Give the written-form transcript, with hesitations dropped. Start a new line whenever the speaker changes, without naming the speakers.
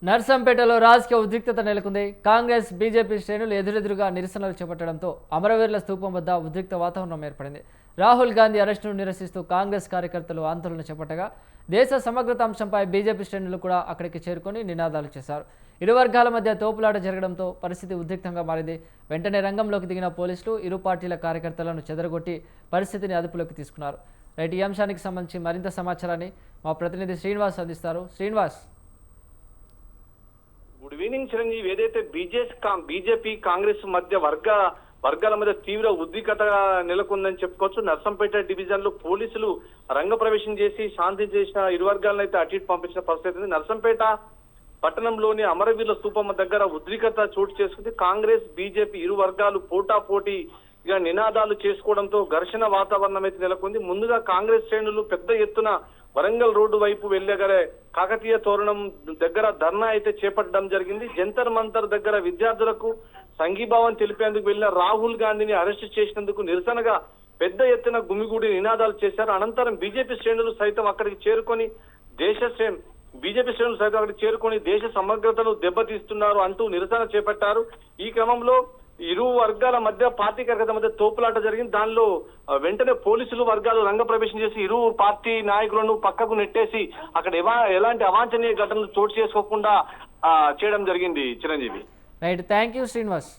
నర్సంపేటలో రాజకీయ ఉద్రిక్తత నెలకొంది. కాంగ్రెస్ బీజేపీ శ్రేణులు ఎదురెదురుగా నిరసనలు చేపట్టడంతో అమరవీరుల స్తూపం వద్ద ఉద్రిక్త వాతావరణం ఏర్పడింది. రాహుల్ గాంధీ అరెస్టును నిరసిస్తూ కాంగ్రెస్ కార్యకర్తలు ఆందోళన చేపట్టగా దేశ సమగ్రత అంశంపై బీజేపీ శ్రేణులు కూడా అక్కడికి చేరుకొని నినాదాలు చేశారు. ఇరు వర్గాల మధ్య తోపులాట జరగడంతో పరిస్థితి ఉద్రిక్తంగా మారింది. వెంటనే రంగంలోకి దిగిన పోలీసులు ఇరు పార్టీల కార్యకర్తలను చెదరగొట్టి పరిస్థితిని అదుపులోకి తీసుకున్నారు. రైట్, ఈ అంశానికి సంబంధించి మరింత సమాచారాన్ని మా ప్రతినిధి శ్రీనివాస్ అందిస్తారు. శ్రీనివాస్.
Good evening Chiranjeevi. ఏదైతే బీజేపీ కాంగ్రెస్ మధ్య వర్గాల మధ్య తీవ్ర ఉద్రిక్తత నెలకొందని చెప్పుకోవచ్చు. నర్సంపేట డివిజన్ లో పోలీసులు రంగప్రవేశం చేసి శాంతి చేసిన ఇరు వర్గాలను అయితే అటు ఇటు పంపించిన పరిస్థితి ఉంది. నర్సంపేట పట్టణంలోని అమరవీరుల స్తూపం దగ్గర ఉద్రిక్తత చోటు చేసుకుంది. కాంగ్రెస్ బీజేపీ ఇరు వర్గాలు పోటాపోటీగా నినాదాలు చేసుకోవడంతో ఘర్షణ వాతావరణం అయితే నెలకొంది. ముందుగా కాంగ్రెస్ శ్రేణులు పెద్ద ఎత్తున వరంగల్ రోడ్డు వైపు వెళ్లే కాకతీయ తోరణం దగ్గర ధర్నా అయితే చేపట్టడం జరిగింది. జంతర్ మంతర్ దగ్గర విద్యార్థులకు సంఘీభావం తెలిపేందుకు వెళ్లిన రాహుల్ గాంధీని అరెస్టు చేసినందుకు నిరసనగా పెద్ద ఎత్తున గుమిగూడి నినాదాలు చేశారు. అనంతరం బీజేపీ శ్రేణులు సైతం అక్కడికి చేరుకొని దేశ సమగ్రతను దెబ్బతీస్తున్నారు అంటూ నిరసన చేపట్టారు. ఈ క్రమంలో ఇరు వర్గాల మధ్య పార్టీ కార్యకర్తల మధ్య తోపులాట జరిగింది. దానిలో వెంటనే పోలీసులు వర్గాలు రంగప్రవేశం చేసి ఇరు పార్టీ నాయకులను పక్కకు నెట్టేసి అక్కడ ఎలాంటి అవాంఛనీయ ఘటనలు చోటు చేసుకోకుండా చేయడం జరిగింది. Chiranjeevi.
Right, thank you Srinivas.